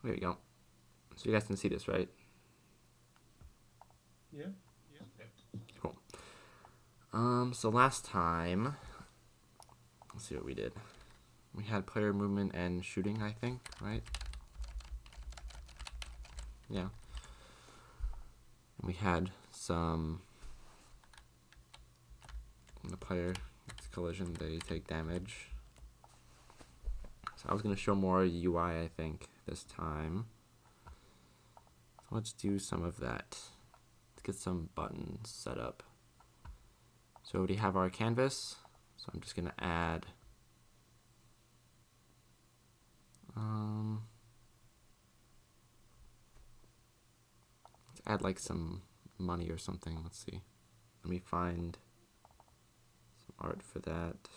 There you go. So you guys can see this, right? Yeah. Cool. So last time, let's see what we did. We had player movement and shooting, I think, right? Yeah. And we had some, when the player gets collision, they take damage. So I was going to show more UI, I think, this time. So let's do some of that. Let's get some buttons set up. So we already have our canvas. So I'm just going to add let's add like some money or something. Let's see. Let me find some art for that.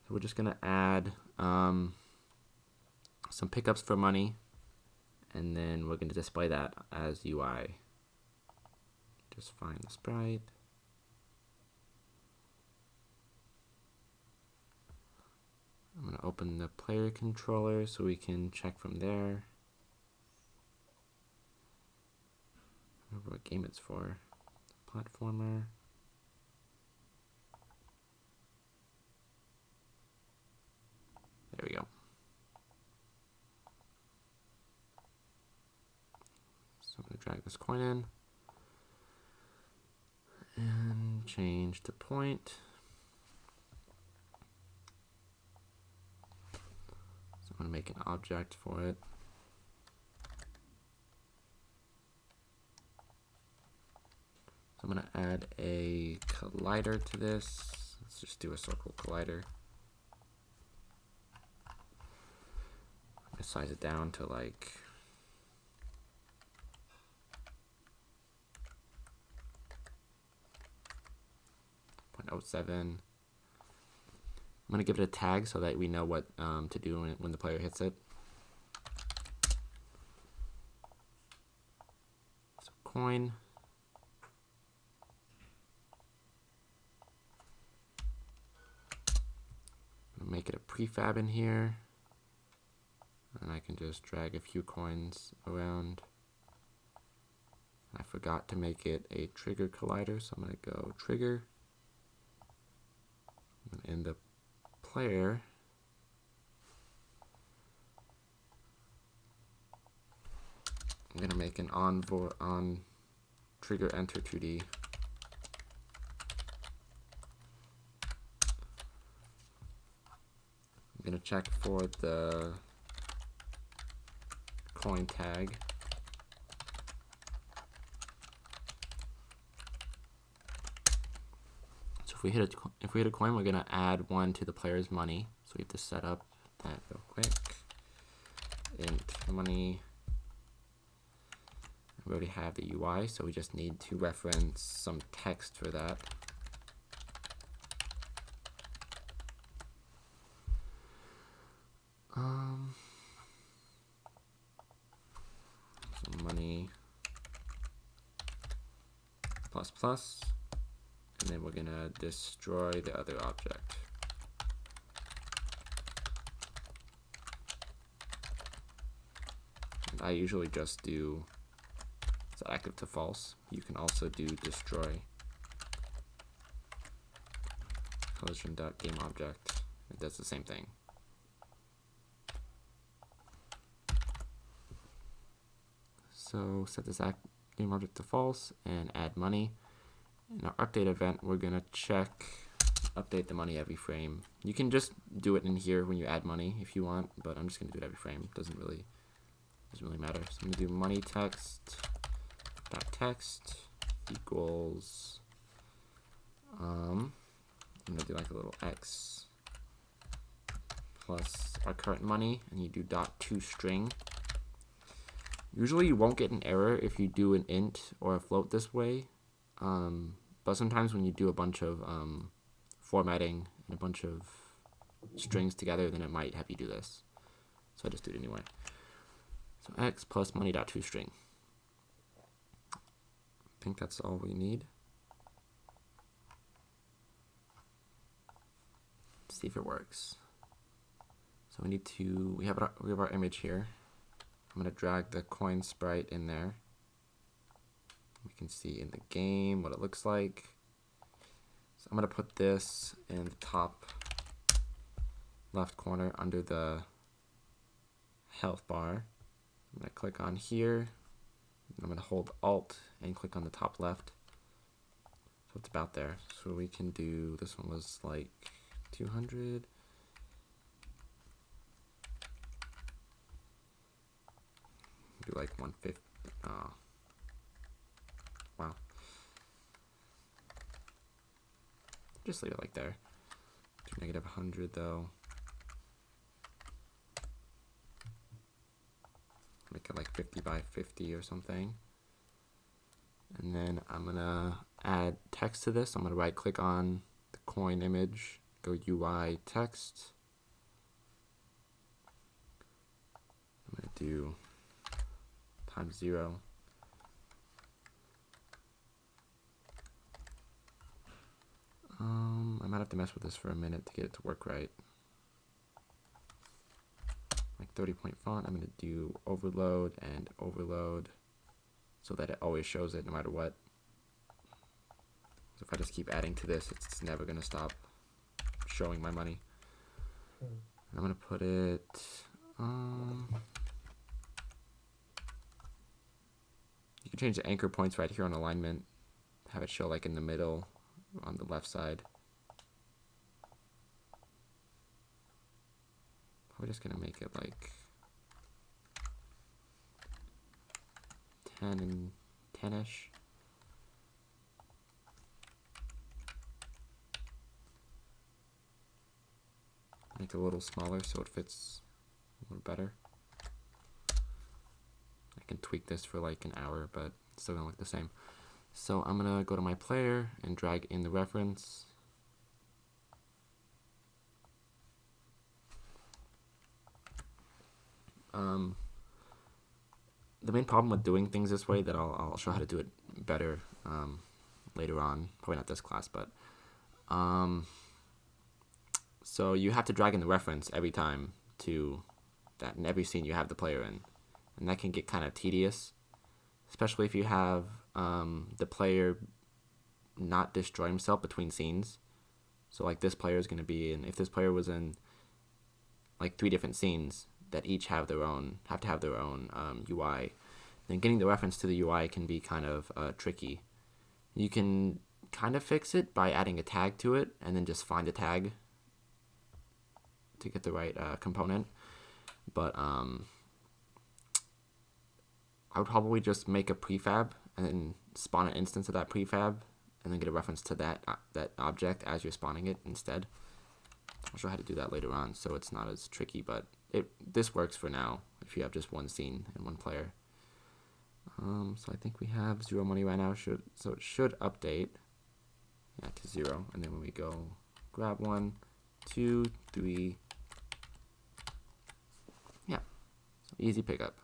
So we're just going to add some pickups for money, and then we're going to display that as UI. Just find the sprite. I'm going to open the player controller so we can check from there. I don't know what game it's for. Platformer. There we go. So I'm going to drag this coin in and change to point. So I'm going to make an object for it. So I'm going to add a collider to this. Let's just do a circle collider. I'm going to size it down to like 0.07. I'm going to give it a tag so that we know what to do when the player hits it. So coin. Make it a prefab in here, and I can just drag a few coins around. I forgot to make it a trigger collider, so I'm going to go trigger, and in the player I'm going to make an on trigger enter 2D. I'm going to check for the coin tag. So if we hit a coin, we're going to add one to the player's money. So we have to set up that real quick. Int money. We already have the UI, so we just need to reference some text for that. So money plus plus, and then we're gonna destroy the other object. And I usually just do set active to false. You can also do destroy collision.gameObject. It does the same thing. So set this game object to false and add money. In our update event, we're gonna check update the money every frame. You can just do it in here when you add money if you want, but I'm just gonna do it every frame. Doesn't really matter. So I'm gonna do money text equals I'm gonna do like a little x plus our current money, and you do .toString. Usually you won't get an error if you do an int or a float this way, but sometimes when you do a bunch of formatting and a bunch of strings together, then it might have you do this. So I just do it anyway. So x plus money.toString. think that's all we need. Let's see if it works. So we have our image here. I'm gonna drag the coin sprite in there. We can see in the game what it looks like. So I'm gonna put this in the top left corner under the health bar. I'm gonna click on here. I'm gonna hold Alt and click on the top left. So it's about there. So we can do, this one was like 200. Do like 150. Oh. Wow. Just leave it like there. Do negative 100 though. Make it like 50 by 50 or something. And then I'm gonna add text to this. I'm gonna right click on the coin image, go UI text. I'm gonna do times 0. I might have to mess with this for a minute to get it to work right. Like 30-point font, I'm going to do overload and overload so that it always shows it no matter what. So if I just keep adding to this, it's never going to stop showing my money. I'm going to put it, you can change the anchor points right here on alignment, have it show like in the middle on the left side. We're just gonna make it like 10 and 10-ish. Make it a little smaller so it fits a little better. I can tweak this for like an hour, but it's still gonna look the same. So I'm gonna go to my player and drag in the reference. The main problem with doing things this way that I'll show how to do it better later on, probably not this class, but so you have to drag in the reference every time to that in every scene you have the player in, and that can get kind of tedious, especially if you have the player not destroy himself between scenes. So like this player is going to be in, if this player was in like 3 different scenes that each have to have their own UI, then getting the reference to the UI can be kind of tricky. You can kind of fix it by adding a tag to it and then just find a tag to get the right component. But I would probably just make a prefab and then spawn an instance of that prefab and then get a reference to that object as you're spawning it instead. I'll show how to do that later on so it's not as tricky, but this works for now if you have just one scene and one player. So I think we have 0 money right now, so it should update to 0, and then when we go grab 1, 2, 3, yeah, so easy pickup.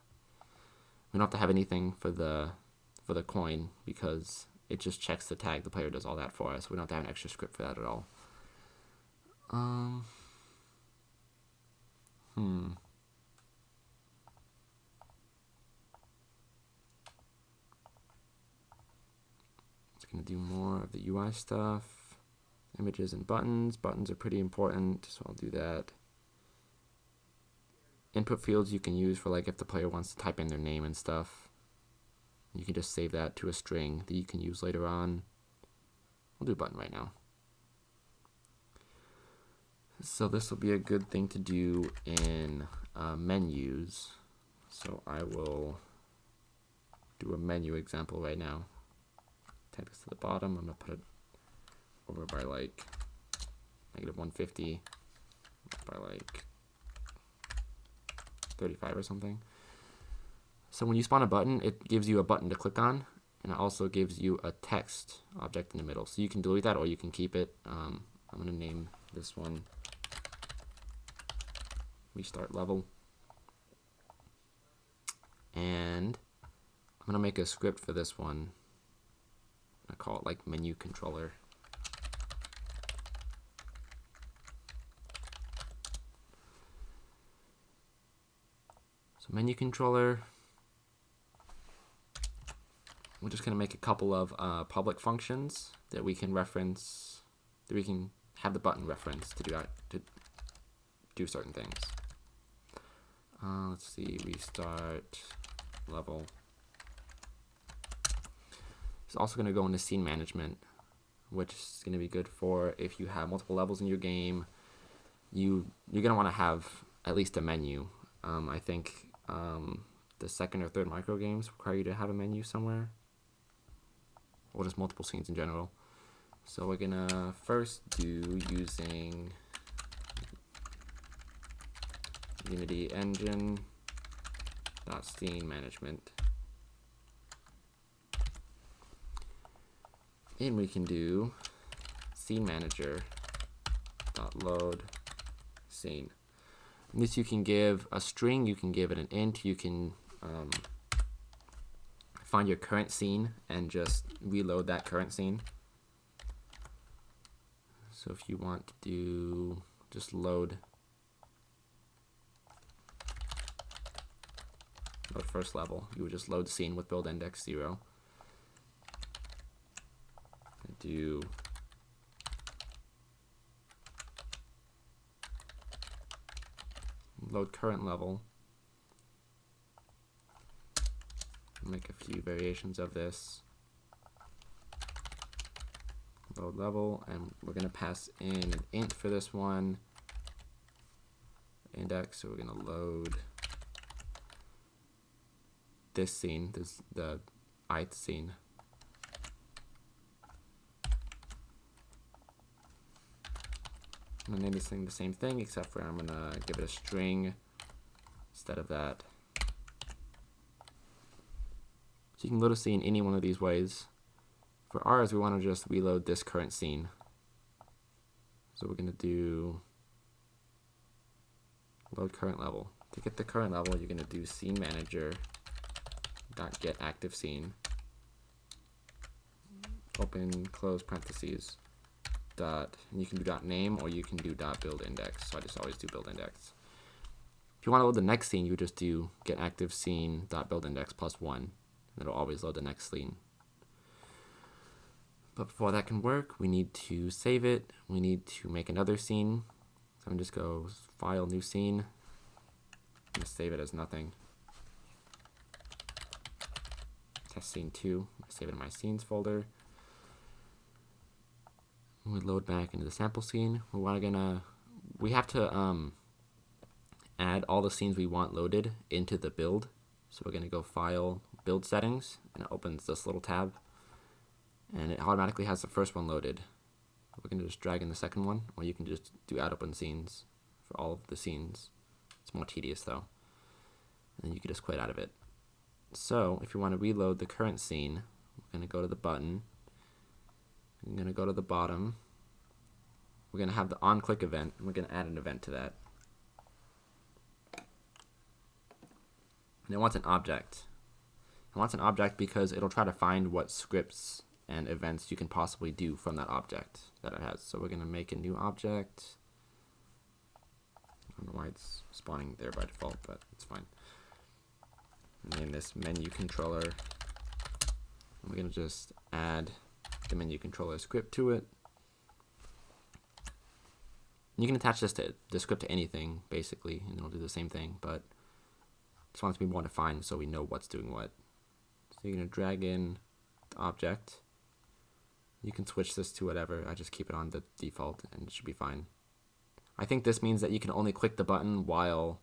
We don't have to have anything for the coin because it just checks the tag. The player does all that for us. We don't have to have an extra script for that at all. It's going to do more of the UI stuff. Images and buttons. Buttons are pretty important, so I'll do that. Input fields you can use for like if the player wants to type in their name and stuff. You can just save that to a string that you can use later on. I'll do a button right now. So this will be a good thing to do in menus. So I will do a menu example right now. Type this to the bottom. I'm going to put it over by like negative 150 by like 35 or something. So when you spawn a button, it gives you a button to click on, and it also gives you a text object in the middle. So you can delete that or you can keep it. I'm going to name this one Restart Level. And I'm going to make a script for this one. call it like menu controller. So menu controller, we're just going to make a couple of public functions that we can reference, that we can have the button reference to do certain things. Let's see, restart level. It's also going to go into scene management, which is going to be good for if you have multiple levels in your game. You're going to want to have at least a menu. I think the second or third micro games require you to have a menu somewhere, or just multiple scenes in general. So we're gonna first do using Unity engine .scene management, and we can do scene manager .load scene. And this you can give a string, you can give it an int, you can find your current scene and just reload that current scene. So if you want to do just load first level, you would just load scene with build index 0. And do load current level. Make a few variations of this. Load level, and we're going to pass in an int for this one, index, so we're going to load this scene, the ith scene. I'm going to name this thing the same thing, except for I'm going to give it a string instead of that. So you can load a scene any one of these ways. For ours, we want to just reload this current scene. So we're going to do load current level. To get the current level, you're going to do scene manager .get active scene, open close parentheses dot, and you can do .name or you can do .build index. So I just always do build index. If you want to load the next scene, you just do get active scene .build index +1, and it'll always load the next scene. But before that can work, we need to save it. We need to make another scene. So I'm just go file new scene. I'm gonna save it as nothing. Test scene 2. Save it in my scenes folder. We load back into the sample scene. We have to add all the scenes we want loaded into the build. So we're gonna go file, build settings, and it opens this little tab. And it automatically has the first one loaded. We're going to just drag in the second one, or you can just do add open scenes for all of the scenes. It's more tedious though. And then you can just quit out of it. So if you want to reload the current scene, we're going to go to the button. We're going to go to the bottom. We're going to have the on-click event, and we're going to add an event to that. And it wants an object. It wants an object because it'll try to find what scripts and events you can possibly do from that object that it has. So we're going to make a new object. I don't know why it's spawning there by default, but it's fine. Name this menu controller. And we're going to just add the menu controller script to it. And you can attach this to the script to anything, basically, and it'll do the same thing, but just want it to be more defined so we know what's doing what. So you're going to drag in the object. You can switch this to whatever. I just keep it on the default and it should be fine. I think this means that you can only click the button while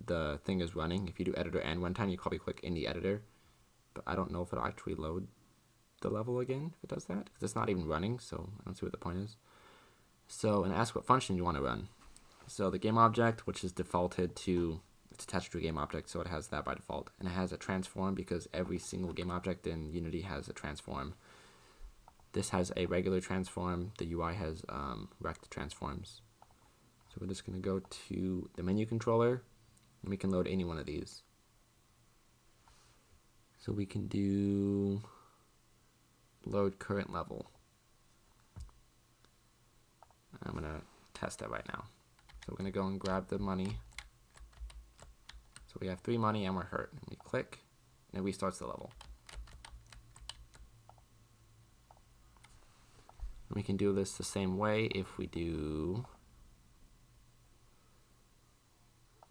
the thing is running. If you do editor and runtime, you probably click in the editor. But I don't know if it'll actually load the level again if it does that, because it's not even running, so I don't see what the point is. So, and ask what function you want to run. So the game object, which is defaulted to, it's attached to a game object, so it has that by default. And it has a transform because every single game object in Unity has a transform. This has a regular transform. The UI has rect transforms. So we're just going to go to the menu controller, and we can load any one of these. So we can do load current level. I'm gonna test that right now. So we're gonna go and grab the money. So we have 3 money and we're hurt. And we click and it restarts the level. We can do this the same way if we do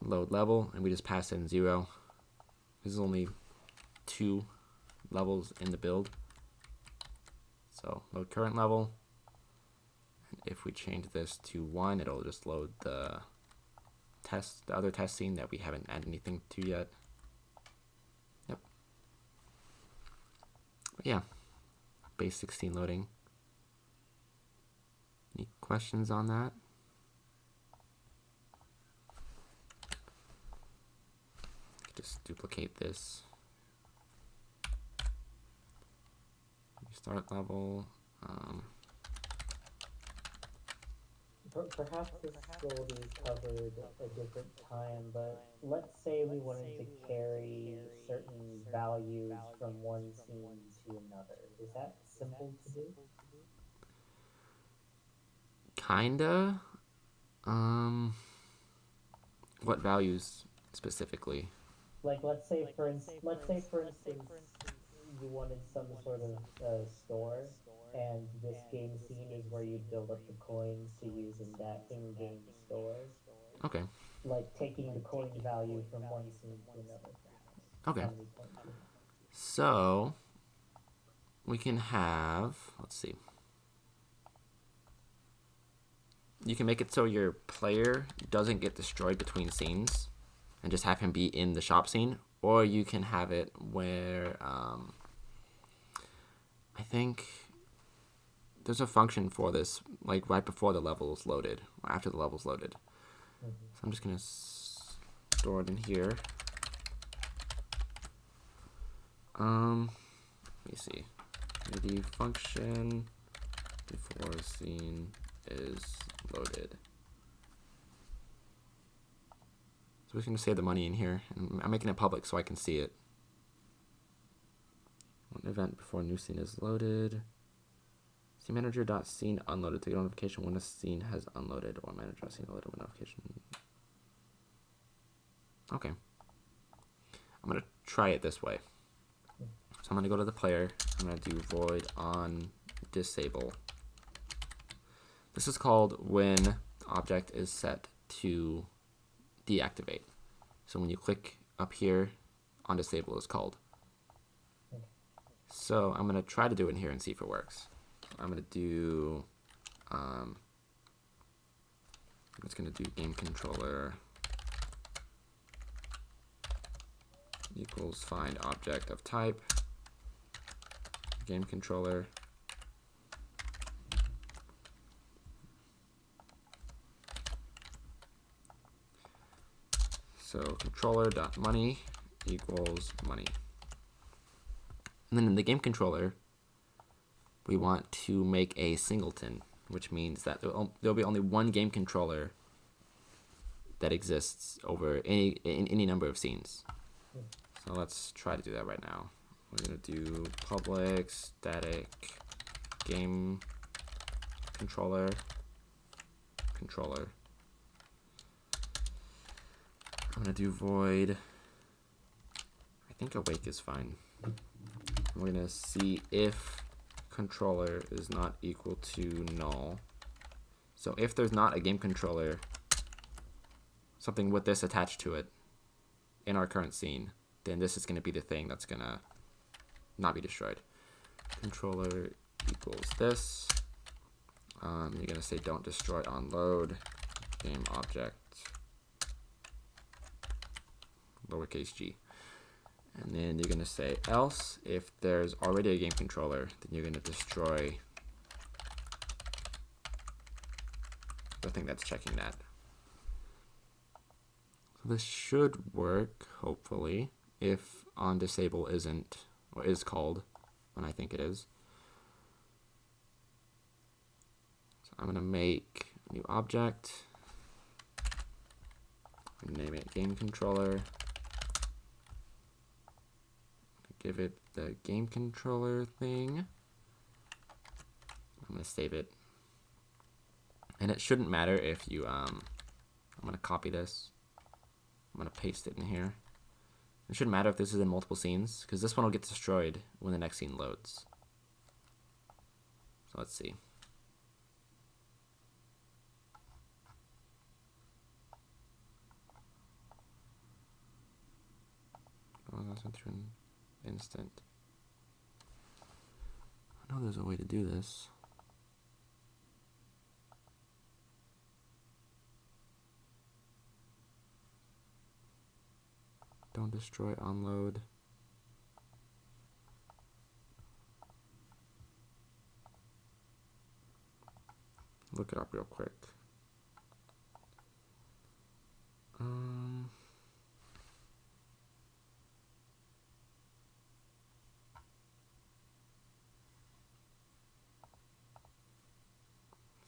load level and we just pass in 0. This is only 2 levels in the build. So load current level. And if we change this to 1, it'll just load the other test scene that we haven't added anything to yet. Yep. But yeah, base 16 loading. Any questions on that? Just duplicate this. Start level. Perhaps this will be covered a different time, but let's say we wanted to carry certain values from one scene to another. Is that simple to do? Kinda. What values specifically? Like, let's say for instance, you wanted some sort of store, and this game scene is where you build up the coins to use in that in-game store. Okay. Like taking the coin value from one scene to another, perhaps. Okay. How many coins you have. So we can have, let's see. You can make it so your player doesn't get destroyed between scenes and just have him be in the shop scene, or you can have it where I think there's a function for this, like right before the level is loaded or after the level is loaded. So I'm just gonna store it in here. Let me see. The function before scene is loaded. So we're gonna save the money in here, and I'm making it public so I can see it. One event before new scene is loaded. Scene manager.scene unloaded to get a notification when a scene has unloaded, or manager.scene unloaded when notification. Okay. I'm gonna try it this way. So I'm gonna go to the player. I'm gonna do void on disable. This is called when the object is set to deactivate. So when you click up here, on disable is called. So I'm gonna try to do it in here and see if it works. I'm gonna do, I'm just gonna do game controller equals find object of type game controller. So controller.money equals money. And then in the game controller, we want to make a singleton, which means that there'll be only one game controller that exists over any number of scenes. So let's try to do that right now. We're gonna do public static game controller. I'm gonna do void. I think awake is fine. We're gonna see if controller is not equal to null. So if there's not a game controller, something with this attached to it in our current scene, then this is gonna be the thing that's gonna not be destroyed. Controller equals this. You're gonna say don't destroy on load game object lowercase g. And then you're gonna say else. If there's already a game controller, then you're gonna destroy the thing that's checking that. So this should work, hopefully, if on disable isn't, or is called, when I think it is. So I'm gonna make a new object, name it game controller. Give it the game controller thing. I'm gonna save it. And it shouldn't matter if you, I'm gonna copy this. I'm gonna paste it in here. It shouldn't matter if this is in multiple scenes, because this one will get destroyed when the next scene loads. So let's see. Oh, that's not through an instant. I know there's a way to do this. Don't destroy, unload. Look it up real quick.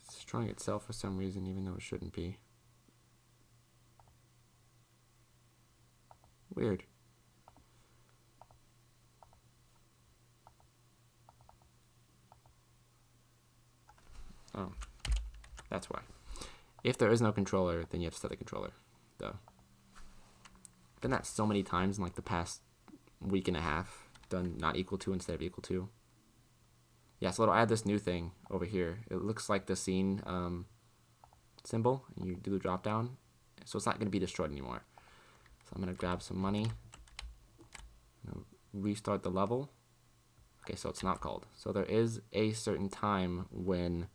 It's destroying itself for some reason, even though it shouldn't be. Weird. Oh, that's why. If there is no controller, then you have to set the controller, though. I've done that so many times in like the past week and a half. Done not equal to instead of equal to. Yeah, so it'll add this new thing over here. It looks like the scene symbol, and you do the drop down. So it's not going to be destroyed anymore. So I'm going to grab some money. Restart the level. Okay, so it's not called. So there is a certain time when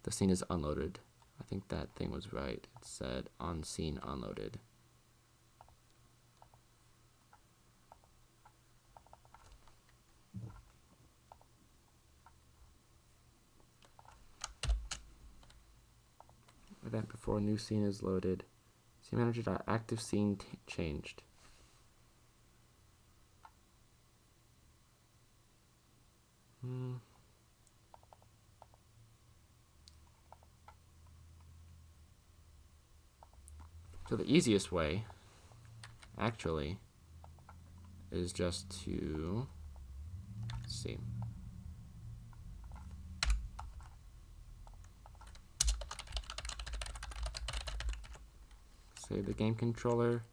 the scene is unloaded. I think that thing was right. It said on scene unloaded. Event before new scene is loaded. Scene manager active scene changed. So the easiest way, actually, is just to, let's see. Save the game controller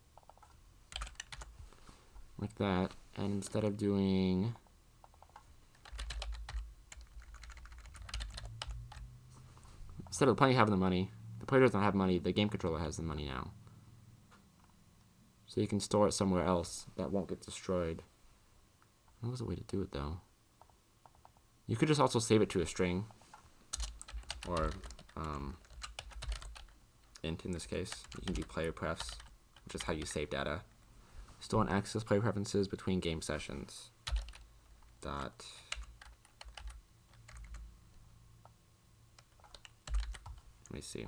like that, and instead of doing the player having the money, the player doesn't have money, the game controller has the money now. So you can store it somewhere else that won't get destroyed. What was the way to do it though? You could just also save it to a string, or int in this case. You can do playerprefs, which is how you save data. Store and access player preferences between game sessions. Dot. Let me see.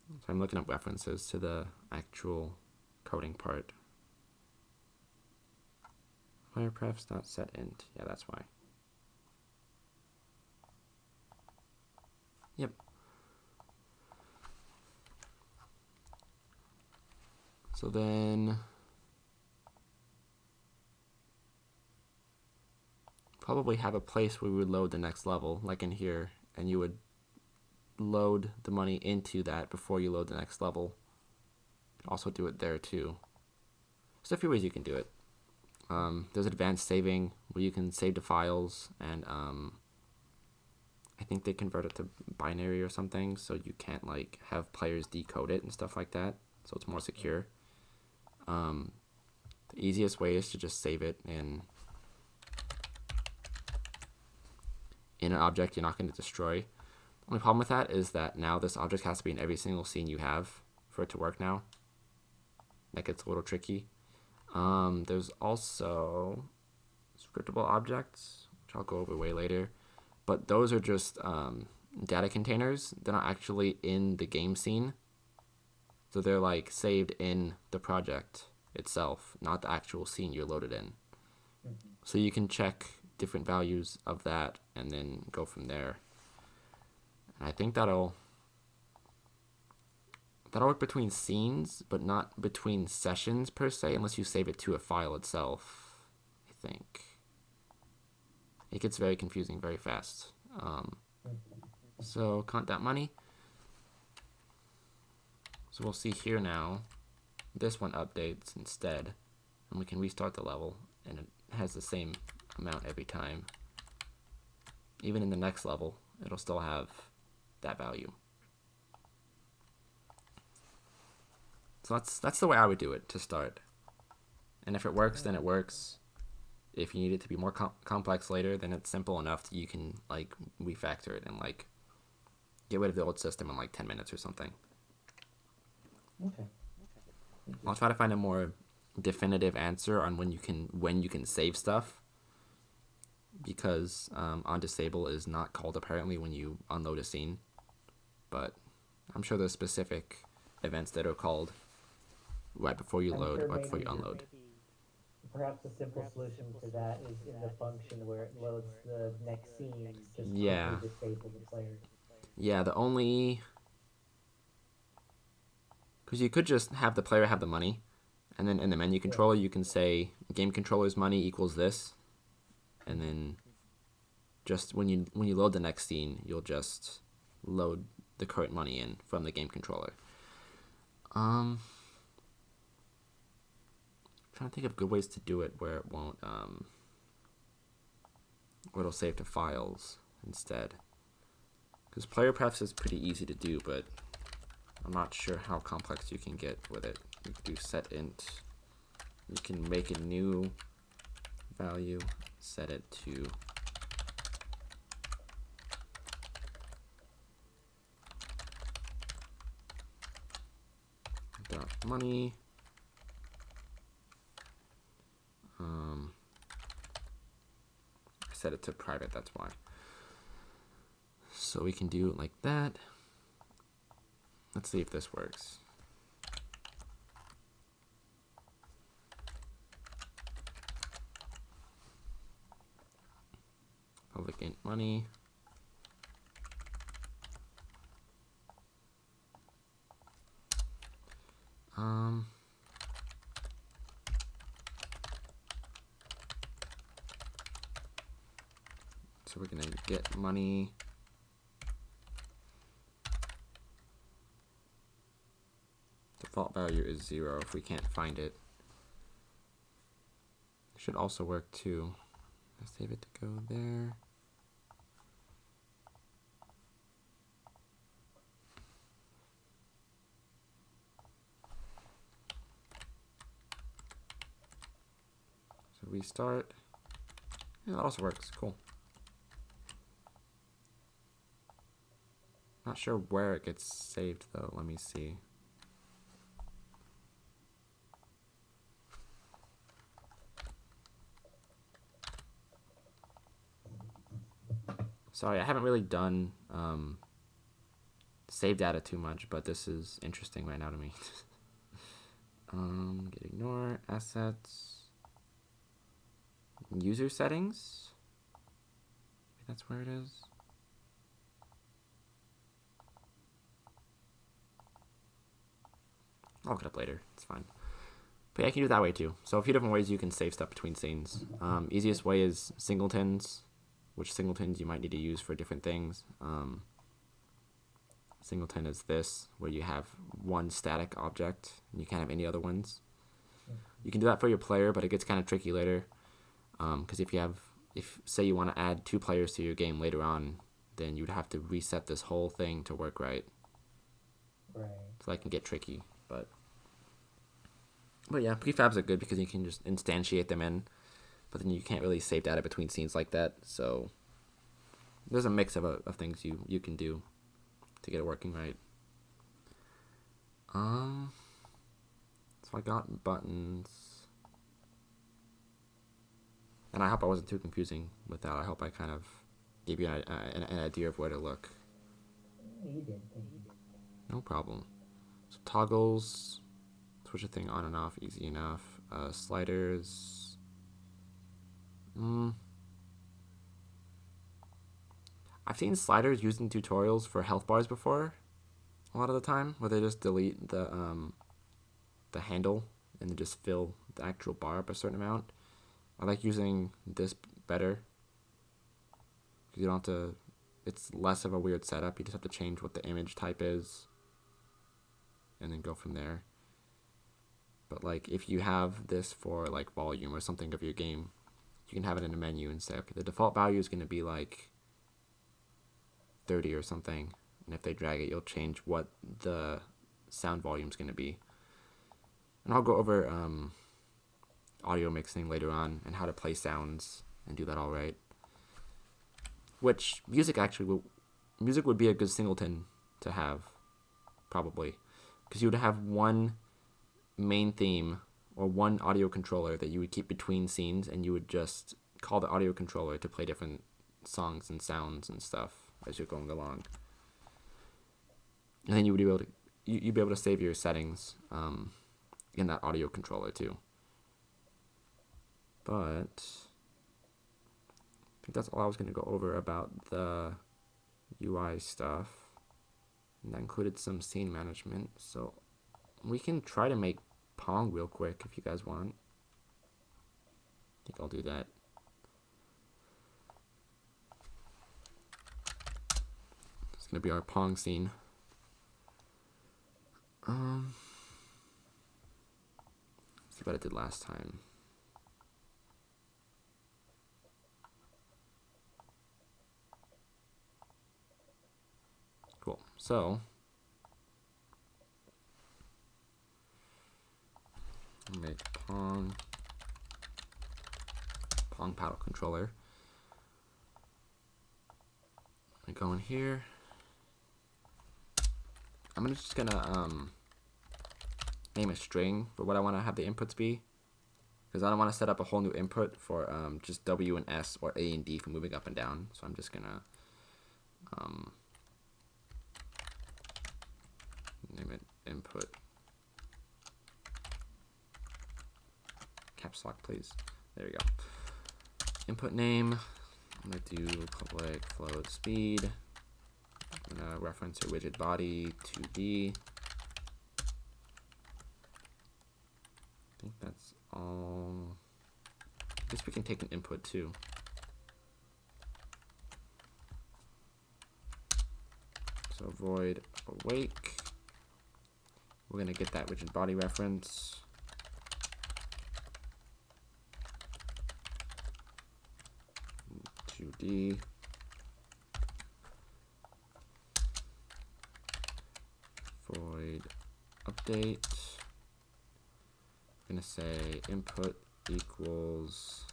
So I'm looking up references to the actual coding part. Playerprefs.setInt. Yeah, that's why. Yep. So then probably have a place where we would load the next level, like in here, and you would load the money into that before you load the next level. Also do it there too. There's a few ways you can do it. There's advanced saving where you can save to files, and I think they convert it to binary or something, so you can't like have players decode it and stuff like that, so it's more secure. The easiest way is to just save it in an object you're not going to destroy. The only problem with that is that now this object has to be in every single scene you have for it to work now. That gets a little tricky. There's also scriptable objects, which I'll go over way later. But those are just data containers. They're not actually in the game scene. So they're like saved in the project itself, not the actual scene you're loaded in. So you can check different values of that and then go from there. And I think that'll That'll work between scenes, but not between sessions per se, unless you save it to a file itself, I think. It gets very confusing very fast. So count that money. So we'll see here now, this one updates instead, and we can restart the level, and it has the same amount every time. Even in the next level, it'll still have that value. So that's the way I would do it to start. And if it works, then it works. If you need it to be more complex later, then it's simple enough that you can like refactor it and like get rid of the old system in like 10 minutes or something. Okay. I'll try to find a more definitive answer on when you can save stuff, because on disable is not called apparently when you unload a scene, but I'm sure there's specific events that are called right before you load or before you unload. Perhaps a simple solution to that is in the function where it loads the next scene, just Yeah. quickly disable the player. Yeah, because you could just have the player have the money, and then in the menu controller you can say game controller's money equals this, and then just when you load the next scene, you'll just load the current money in from the game controller. Trying to think of good ways to do it where it won't where it'll save to files instead. Because playerprefs is pretty easy to do, but I'm not sure how complex you can get with it. You can do set int. You can make a new value, set it to money. I set it to private, that's why. So we can do it like that. Let's see if this works. Public int money. So we're gonna get money. Default value is 0 if we can't find it. It should also work too. Let's save it to go there. So restart. Yeah, that also works. Cool. Not sure where it gets saved though. Let me see. Sorry, I haven't really done save data too much, but this is interesting right now to me. Get ignore, assets, user settings. Maybe that's where it is. I'll look it up later. It's fine. But yeah, I can do it that way too. So a few different ways you can save stuff between scenes. Easiest way is singletons, which singletons you might need to use for different things. Singleton is this, where you have one static object and you can't have any other ones. You can do that for your player, but it gets kind of tricky later. Because if say you want to add 2 players to your game later on, then you'd have to reset this whole thing to work right. Right. So that can get tricky, but yeah, prefabs are good because you can just instantiate them in, but then you can't really save data between scenes like that. So there's a mix of things you can do to get it working right. So I got buttons, and I hope I wasn't too confusing with that. I hope I kind of gave you an idea of where to look. You did. Thank you. No problem. So toggles, switch a thing on and off, easy enough. Sliders. I've seen sliders used in tutorials for health bars before. a lot of the time, where they just delete the handle and then just fill the actual bar up a certain amount. I like using this better because you don't have to. It's less of a weird setup. You just have to change what the image type is, and then go from there. But like if you have this for like volume or something of your game, you can have it in a menu and say, okay, the default value is going to be like 30 or something. And if they drag it, you'll change what the sound volume is going to be. And I'll go over audio mixing later on and how to play sounds and do that all right. Which music would be a good singleton to have, probably, because you would have one main theme or one audio controller that you would keep between scenes, and you would just call the audio controller to play different songs and sounds and stuff as you're going along. And then you would be able to you'd be able to save your settings in that audio controller too. But I think that's all I was going to go over about the UI stuff. And that included some scene management. So we can try to make Pong real quick if you guys want. I think I'll do that. It's going to be our Pong scene. See what I did last time. Cool. So make Pong paddle controller. I go in here. I'm just gonna name a string for what I want to have the inputs be, because I don't want to set up a whole new input for just W and S or A and D for moving up and down. So I'm just gonna name it input. Caps lock, please. There we go. Input name. I'm gonna do public float speed. I'm gonna reference a widget body 2D. I think that's all. I guess we can take an input too. So void awake. We're gonna get that widget body reference. D void update. I'm gonna say input equals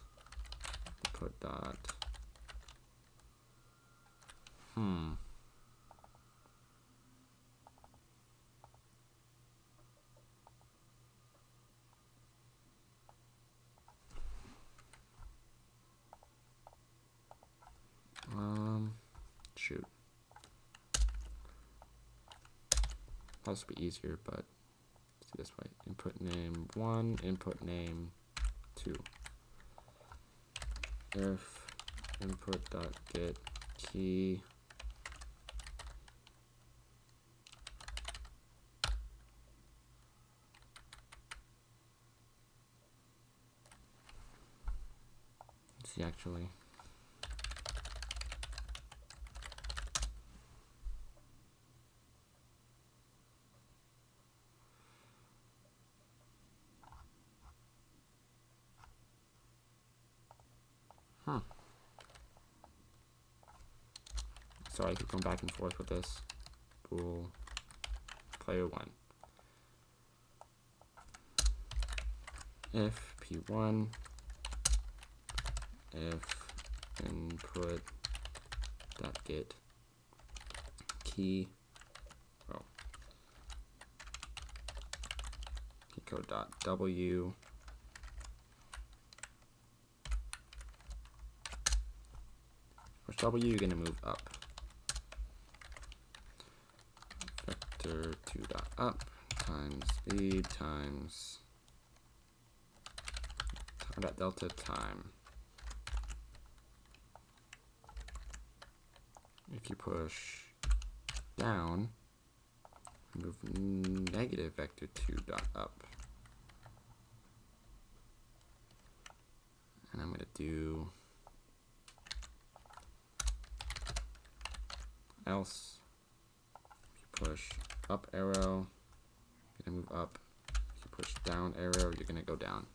input dot shoot. That should be easier, but let's do this way. Input name 1, input name 2. If input dot get key let's see actually. Sorry, I keep going back and forth with this. Bool player 1. If P1, if input dot get key, key code dot W. For W, you're gonna move up. Vector 2 dot up times speed times dot delta time. If you push down, Move negative vector 2 dot up. And I'm going to do else. If you push up arrow, you're going to move up. If you push down arrow, you're going to go down.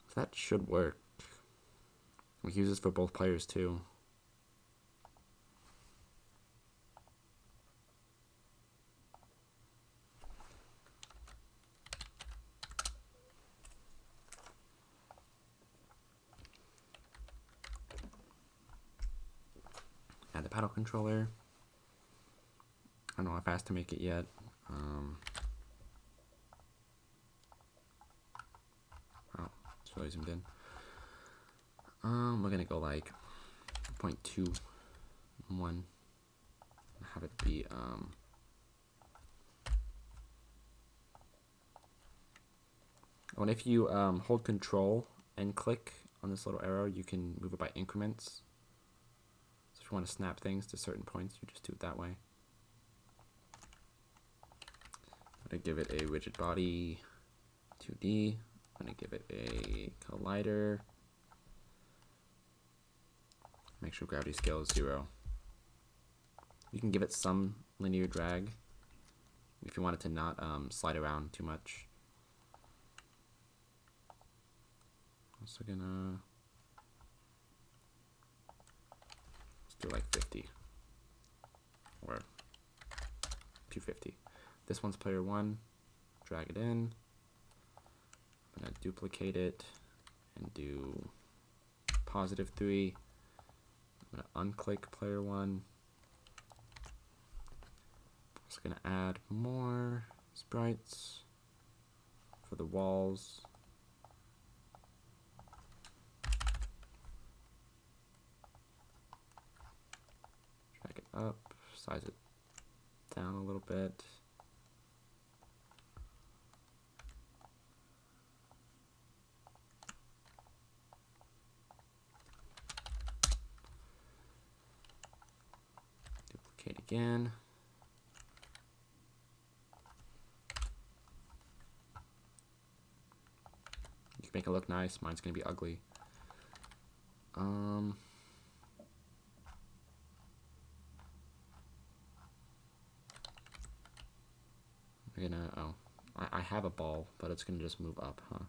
So that should work. We can use this for both players too. Add the paddle controller. I don't know how fast to make it yet. Wow, it's really zoomed in. We're gonna go like 0.21. Have it be and if you hold control and click on this little arrow, you can move it by increments. So if you want to snap things to certain points, you just do it that way. I'm gonna give it a rigid body 2D. I'm gonna give it a collider. Make sure gravity scale is 0. You can give it some linear drag if you want it to not slide around too much. Also gonna let's do like 50 or 250. This one's player 1. Drag it in. I'm gonna duplicate it and do +3. I'm gonna unclick player 1. Also gonna add more sprites for the walls. Drag it up, size it down a little bit. Duplicate again. You can make it look nice. Mine's gonna be ugly. We're gonna, oh, I have a ball, but it's gonna just move up, huh?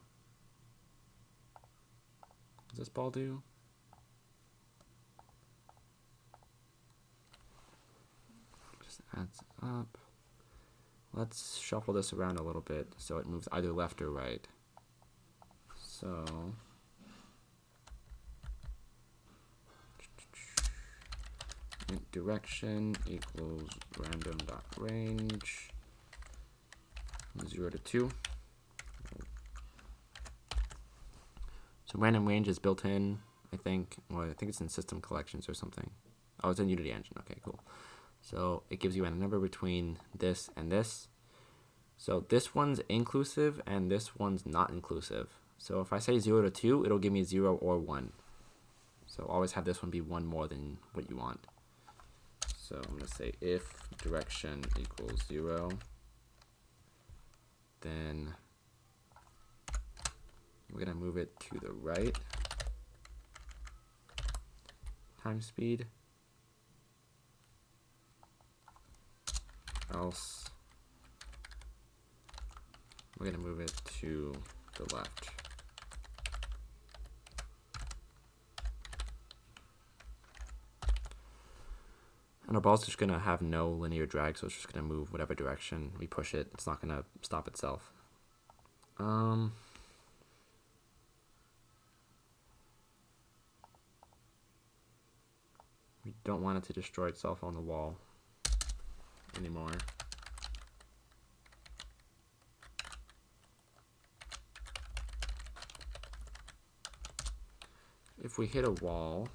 Does this ball do? Just adds up. Let's shuffle this around a little bit so it moves either left or right. So int direction equals random.range 0 to 2. So random range is built in, I think. Well, I think it's in system collections or something. Oh, it's in Unity Engine. Okay, cool. So it gives you a number between this and this. So this one's inclusive and this one's not inclusive. So if I say 0 to 2, it'll give me 0 or 1. So always have this one be 1 more than what you want. So I'm going to say if direction equals 0, then we're going to move it to the right. Time speed. Else we're going to move it to the left. And our ball's just going to have no linear drag, so it's just going to move whatever direction we push it. It's not going to stop itself. We don't want it to destroy itself on the wall anymore. If we hit a wall,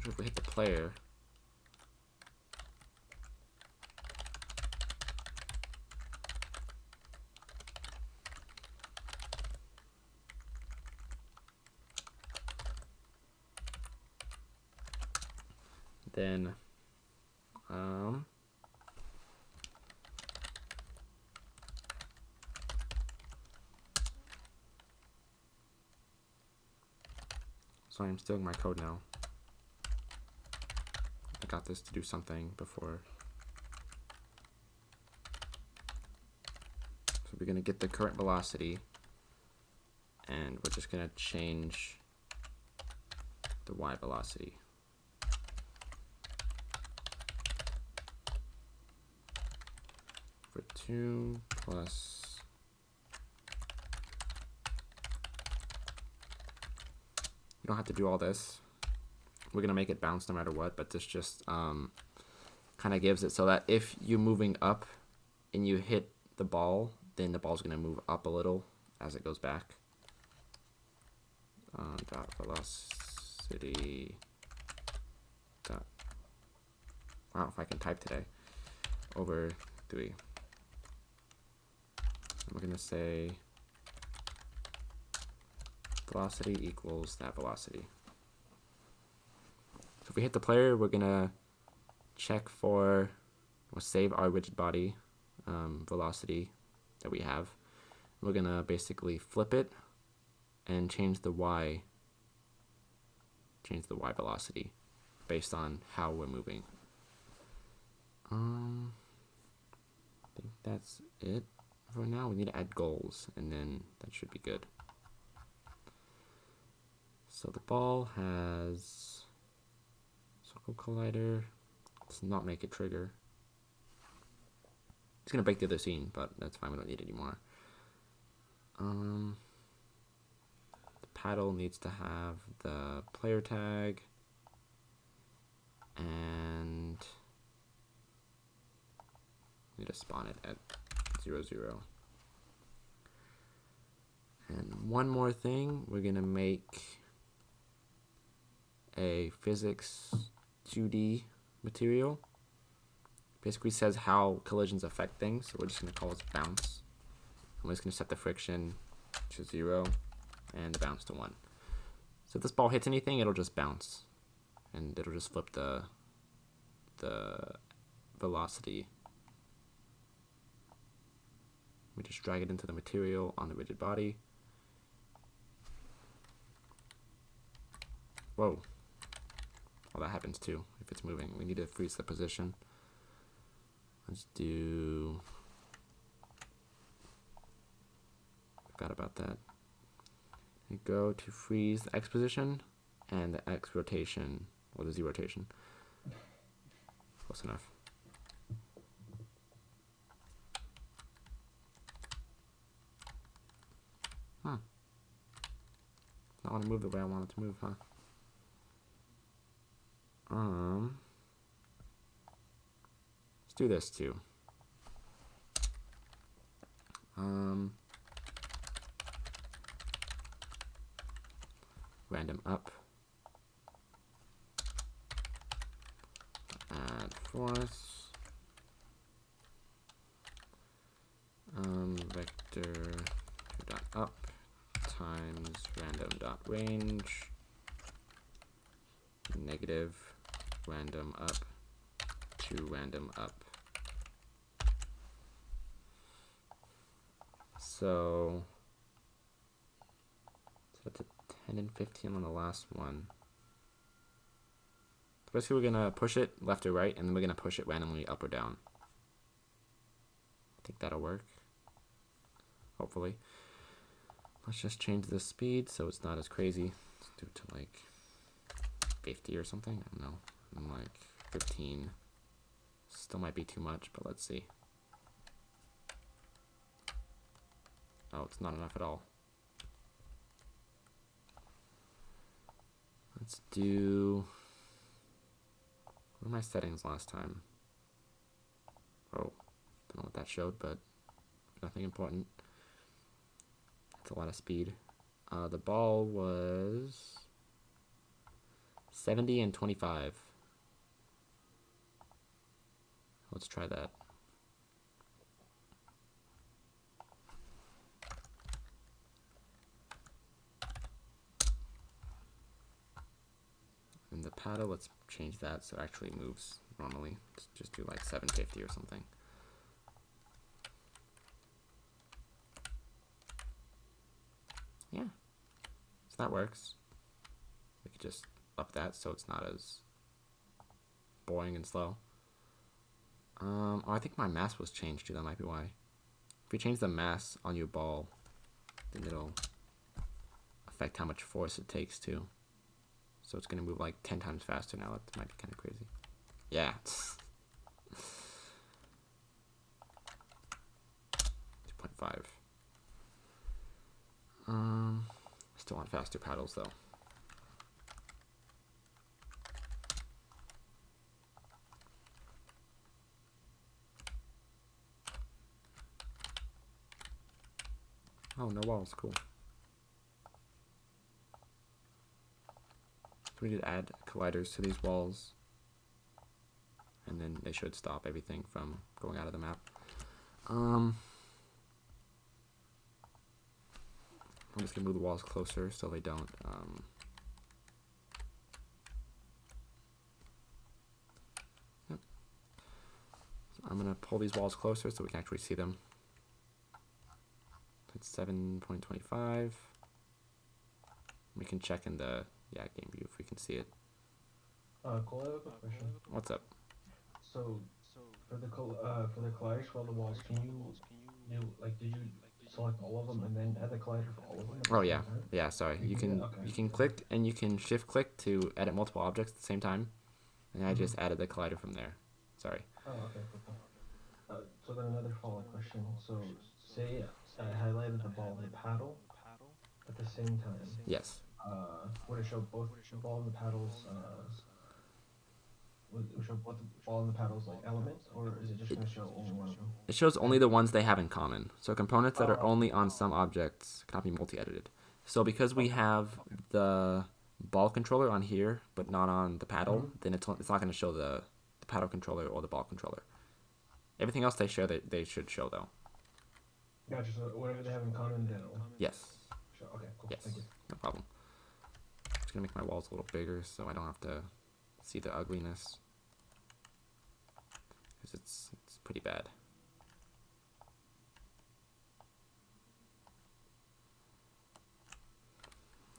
if we hit the player, then Sorry, I'm stealing my code now. I got this to do something before. So we're going to get the current velocity, and we're just going to change the y velocity. For 2 plus... You don't have to do all this. We're going to make it bounce no matter what, but this just kind of gives it so that if you're moving up and you hit the ball, then the ball's going to move up a little as it goes back. Dot velocity. Dot. Wow, if I can type today. Over 3. And we're going to say velocity equals that velocity. So if we hit the player, we're gonna check for, or save our rigid body velocity that we have. We're gonna basically flip it and change the y velocity based on how we're moving. I think that's it for now. We need to add goals, and then that should be good. So the ball has circle collider. Let's not make it trigger. It's gonna break the other scene, but that's fine. We don't need it anymore. The paddle needs to have the player tag, and we need to spawn it at 0, 0. And one more thing, we're gonna make a physics 2D material. Basically says how collisions affect things, so we're just going to call this bounce. And we're just going to set the friction to 0 and the bounce to 1. So if this ball hits anything, it'll just bounce, and it'll just flip the velocity. We just drag it into the material on the rigid body. Whoa. Well, that happens too if it's moving. We need to freeze the position. Let's do... Forgot about that. We go to freeze the X position and the X rotation, or the Z rotation. Close enough. Huh. Not want to move the way I want it to move, huh? Let's do this too. Random up. Add force. Vector dot up times random dot range negative random up to random up. So that's a 10 and 15 on the last one. Basically, we're gonna push it left or right, and then we're gonna push it randomly up or down. I think that'll work. Hopefully. Let's just change the speed so it's not as crazy. Let's do it to like 50 or something. I don't know. I'm like 15. Still might be too much, but let's see. Oh, it's not enough at all. Let's do... What were my settings last time? Oh, don't know what that showed, but nothing important. That's a lot of speed. The ball was 70 and 25. Let's try that. And the paddle, let's change that so it actually moves normally. Let's just do like 750 or something. Yeah, so that works. We just up that so it's not as boring and slow. Oh, I think my mass was changed too. That might be why. If you change the mass on your ball, then it'll affect how much force it takes too. So it's gonna move like 10 times faster now. That might be kind of crazy. Yeah. 2.5. Still on faster paddles though. Oh, no walls, cool. So we need to add colliders to these walls, and then they should stop everything from going out of the map. I'm just gonna move the walls closer so they don't. Yep. So I'm gonna pull these walls closer so we can actually see them. It's 7.25. We can check in the game view if we can see it. Cole, I have a quick question. What's up? So, for the colliders for all the walls, can you do like did you select all of them and then add the collider for all of them? Oh yeah, yeah. Sorry, you can click and you can shift click to edit multiple objects at the same time, and I just added the collider from there. Sorry. Oh, okay, cool. So then another follow-up question. So, say I highlighted the ball and the paddle at the same time. Yes. Would it show both the ball and the paddles? Would it show both the ball and the paddles like elements, or is it just going to show only one of them? It shows only the ones they have in common. So components that are only on some objects cannot be multi-edited. So because we have the ball controller on here, but not on the paddle, then it's not going to show the paddle controller or the ball controller. Everything else they share, they should show though. Gotcha. So whatever they have in common, they'll. Yes. Show. Okay. Cool. Yes. Thank you. No problem. I'm just gonna make my walls a little bigger so I don't have to see the ugliness, because it's pretty bad.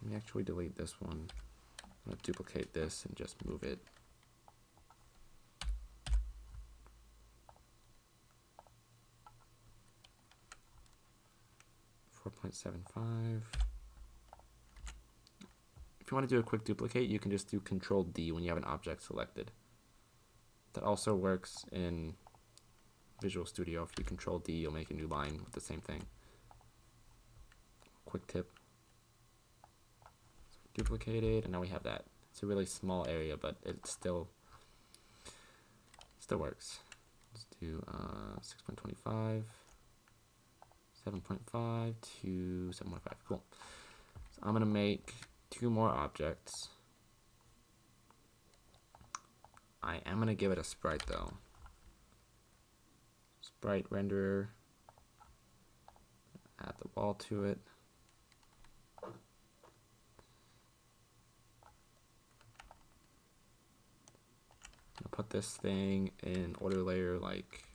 Let me actually delete this one. I'm gonna duplicate this and just move it. .75. If you want to do a quick duplicate, you can just do Control D when you have an object selected. That also works in Visual Studio. If you Control D, you'll make a new line with the same thing. Quick tip. So duplicated, and now we have that. It's a really small area, but it still works. Let's do 6.25. 7.5 to 7.5. Cool. So I'm gonna make 2 more objects. I am gonna give it a sprite though. Sprite renderer. Add the wall to it. I'll put this thing in order layer like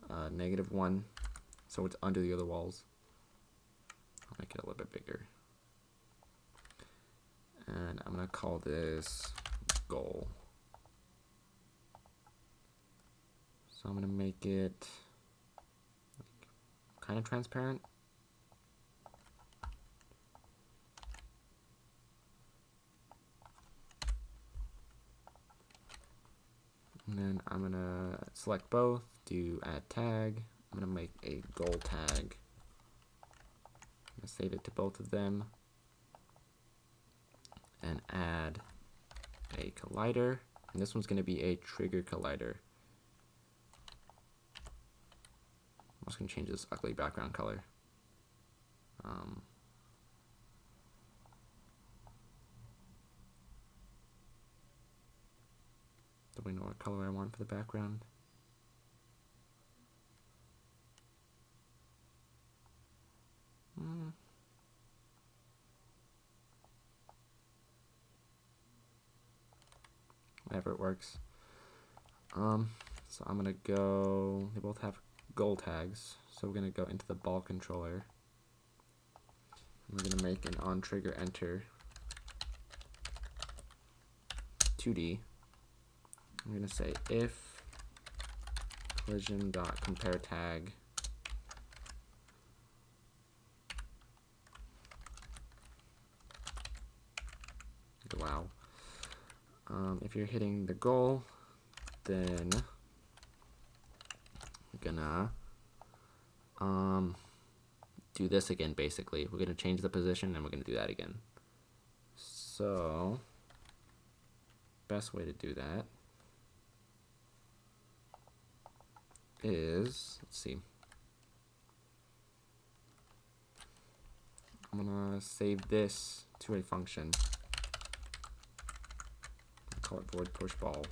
-1, so it's under the other walls. I'll make it a little bit bigger. And I'm gonna call this goal. So I'm gonna make it kind of transparent. And then I'm gonna select both, do add tag. I'm gonna make a goal tag. I'm gonna save it to both of them. And add a collider. And this one's gonna be a trigger collider. I'm just gonna change this ugly background color. Do we know what color I want for the background? Whatever it works. So I'm gonna go. They both have goal tags, so we're gonna go into the ball controller. We're gonna make an on trigger enter 2D. I'm going to say if collision.compare tag wow. If you're hitting the goal, then we're gonna do this again. Basically, we're gonna change the position and we're gonna do that again. So best way to do that is, let's see, I'm gonna save this to a function. Call it void push ball.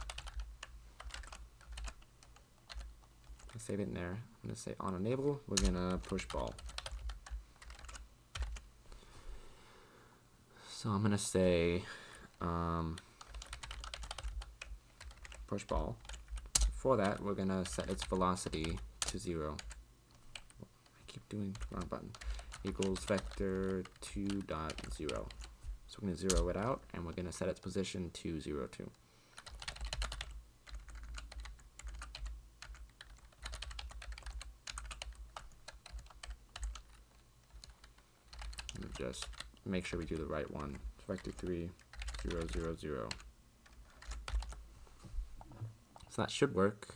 I save it in there. I'm gonna say on enable, we're gonna push ball. So I'm gonna say push ball. For that, we're gonna set its velocity to 0. I keep doing the wrong button. Equals vector 2.0. So we're going to 0 it out, and we're going to set its position to 0, 2. And just make sure we do the right one. It's vector 3, 0, 0, 0. So that should work.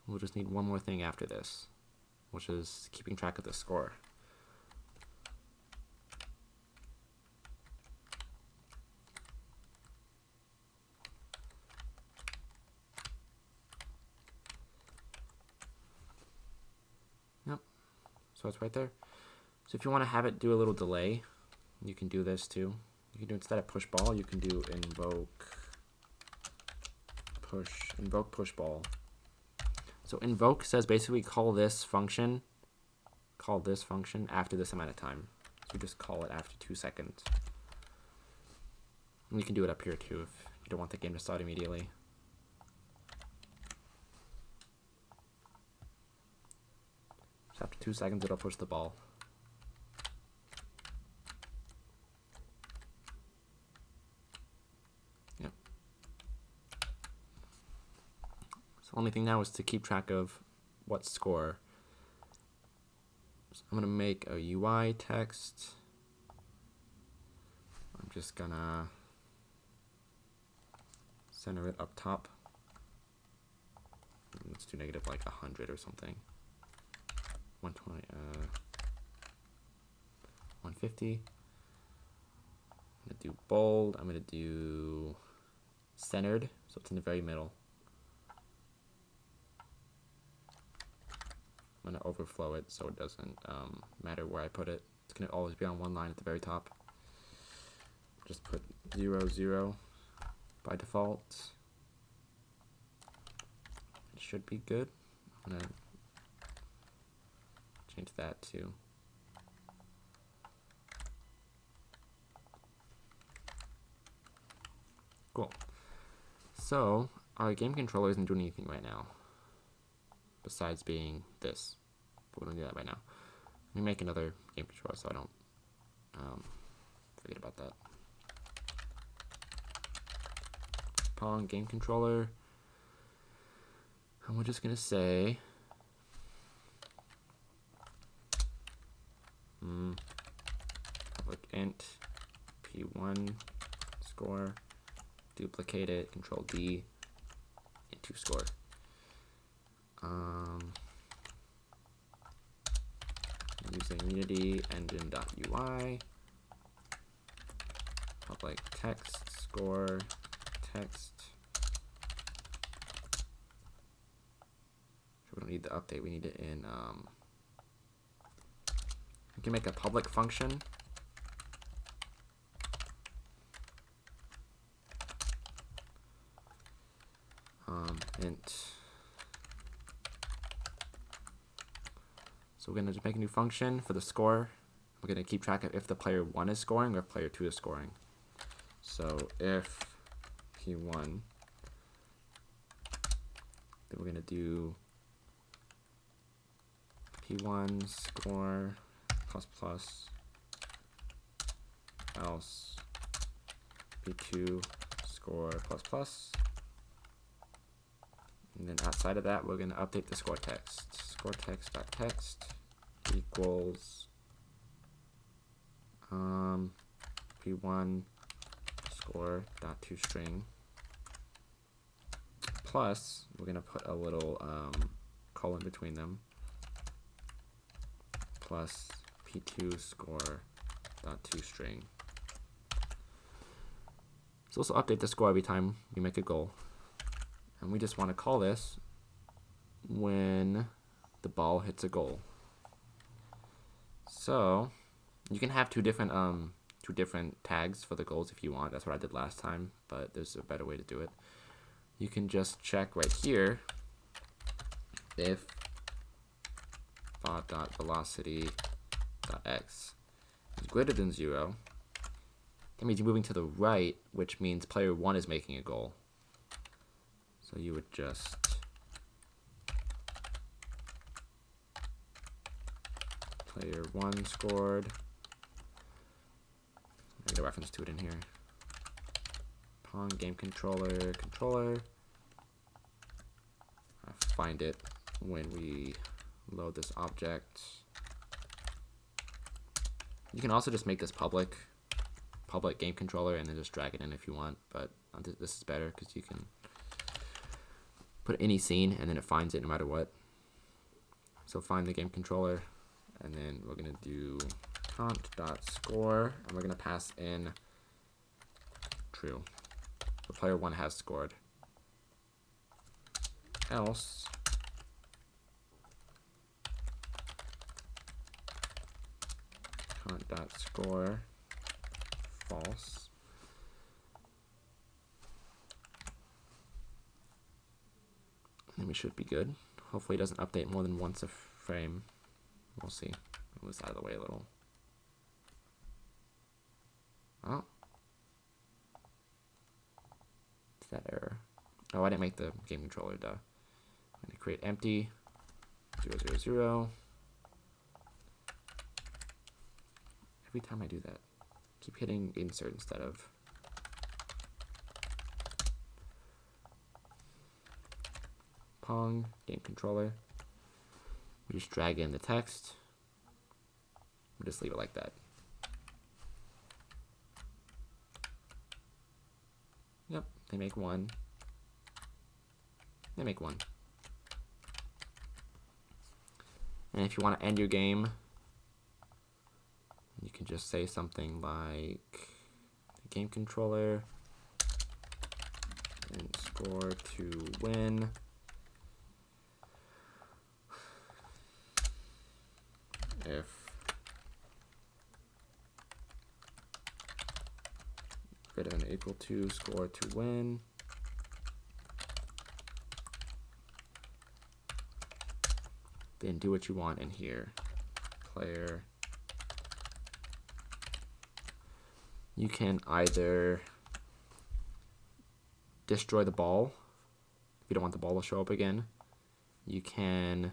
We'll just need one more thing after this, which is keeping track of the score. Yep, so it's right there. So if you want to have it do a little delay, you can do this too. You can do, instead of push ball, you can do invoke push ball. So invoke says basically call this function after this amount of time. So you just call it after 2 seconds. And you can do it up here too if you don't want the game to start immediately. So after 2 seconds, it'll push the ball. Yep. So the only thing now is to keep track of what score. So I'm gonna make a UI text. I'm just gonna center it up top. Let's do negative like 100 or something. 120, 150. I'm gonna do bold. I'm gonna do centered, so it's in the very middle. I'm gonna overflow it so it doesn't matter where I put it. It's gonna always be on one line at the very top. Just put 0, 0 by default. It should be good. I'm gonna change that to cool. So our game controller isn't doing anything right now besides being this, but we're gonna do that right now. Let me make another game controller so I don't forget about that. Pong game controller, and we're just gonna say public int p1 score, duplicate it, control D, into score. Using Unity engine.ui, public text score text. We don't need the update, we need it in we can make a public function. Int. So we're gonna just make a new function for the score. We're gonna keep track of if the player 1 is scoring or if player 2 is scoring. So if P1, then we're gonna do P1 score plus plus else p2 score plus plus. And then outside of that, we're going to update the score text. Score text.text equals p1 score dot toString plus, we're going to put a little colon between them, plus p2 score dot toString. So this will update the score every time we make a goal. And we just want to call this when the ball hits a goal. So you can have two different tags for the goals if you want. That's what I did last time, but there's a better way to do it. You can just check right here if velocity.x is greater than 0. That means you're moving to the right, which means player 1 is making a goal. So you would just player 1 scored. I need a reference to it in here. Pong game controller. I find it when we load this object. You can also just make this public game controller and then just drag it in if you want, but this is better because you can put any scene and then it finds it no matter what. So find the game controller, and then we're going to do count.score, and we're going to pass in true. The player 1 has scored. Else count.score false. And we should be good. Hopefully it doesn't update more than once a frame. We'll see. Move this out of the way a little. Oh. What's that error? Oh, I didn't make the game controller, duh. I'm going to create empty 0, 0, 0. Every time I do that, keep hitting insert instead of. Pong game controller. We just drag in the text. We just leave it like that. Yep, they make 1. They make 1. And if you want to end your game, you can just say something like the game controller and score to win. If greater than or equal to score to win. Then do what you want in here. Player. You can either destroy the ball if you don't want the ball to show up again. You can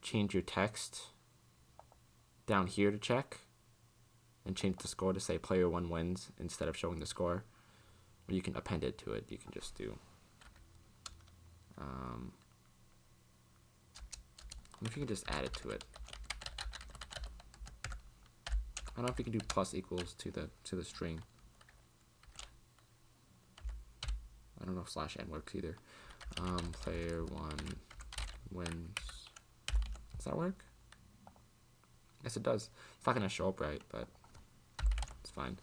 change your text down here to check and change the score to say player 1 wins instead of showing the score. Or you can append it to it. You can just do if you can just add it to it. I don't know if you can do plus equals to the string. I don't know if /n works either. Player 1 wins. Does that work? Yes, it does. It's not going to show up right, but it's fine.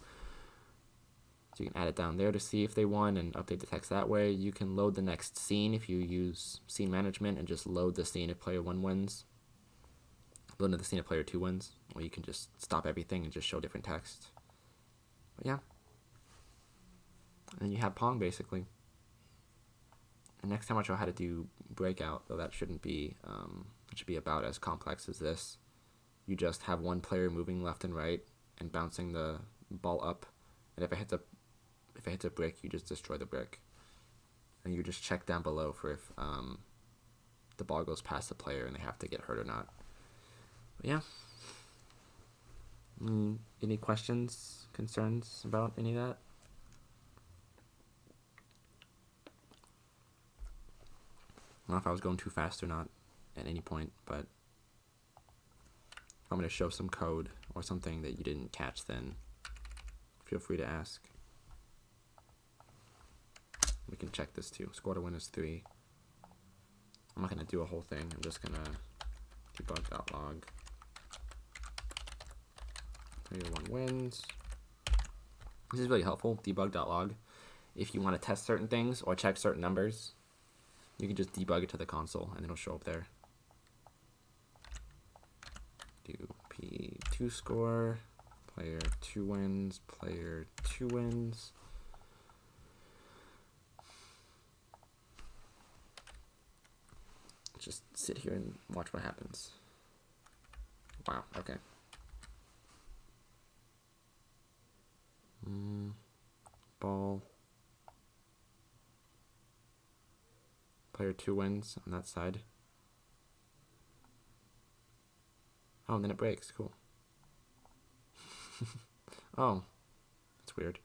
So you can add it down there to see if they won and update the text that way. You can load the next scene if you use scene management and just load the scene if player 1 wins. Load into the scene if player 2 wins. Or you can just stop everything and just show different text. But yeah. And then you have Pong basically. And next time I'll show how to do breakout, though that shouldn't be, it should be about as complex as this. You just have one player moving left and right and bouncing the ball up. And if it hits a brick, you just destroy the brick. And you just check down below for if the ball goes past the player and they have to get hurt or not. But yeah. Any questions, concerns about any of that? don't know if I was going too fast or not at any point, but if I'm going to show some code or something that you didn't catch, then feel free to ask. We can check this too. Score to win is 3. I'm not going to do a whole thing. I'm just going to debug.log. Player 1 wins. This is really helpful, debug.log. If you want to test certain things or check certain numbers, you can just debug it to the console and it'll show up there. Do P2 score, player 2 wins, player 2 wins. Just sit here and watch what happens. Wow, okay. Ball. Player 2 wins on that side. Oh, and then it breaks. Cool. Oh, that's weird.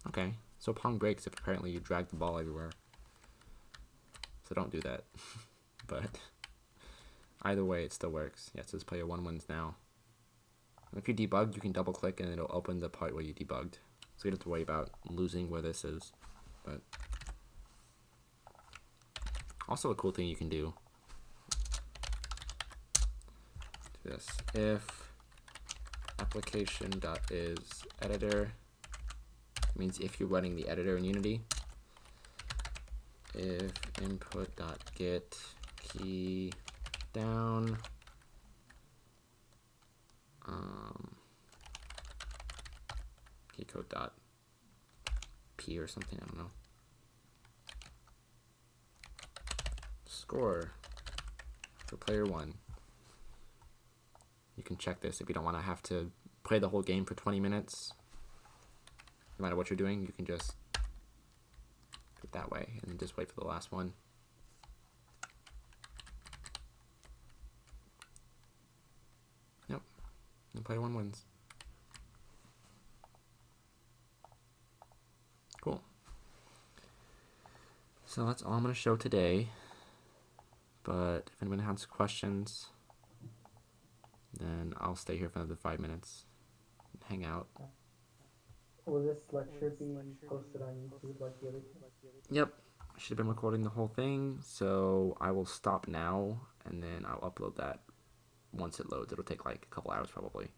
Okay, so pong breaks if apparently you drag the ball everywhere. So don't do that. But either way, it still works. Yeah, it says player 1 wins now. And if you debug, you can double click and it'll open the part where you debugged. So you don't have to worry about losing where this is. But also a cool thing you can do. Do this. If application.isEditor means if you're running the editor in Unity. If input.get key down keycode.p or something, I don't know. Score for player 1. You can check this if you don't want to have to play the whole game for 20 minutes. No matter what you're doing, you can just do it that way and then just wait for the last one. Yep, and player 1 wins. Cool. So that's all I'm going to show today. But if anyone has questions, then I'll stay here for another 5 minutes and hang out. Will this lecture be posted on YouTube like the other two? Yep, I should have been recording the whole thing, so I will stop now and then I'll upload that once it loads. It'll take like a couple hours probably.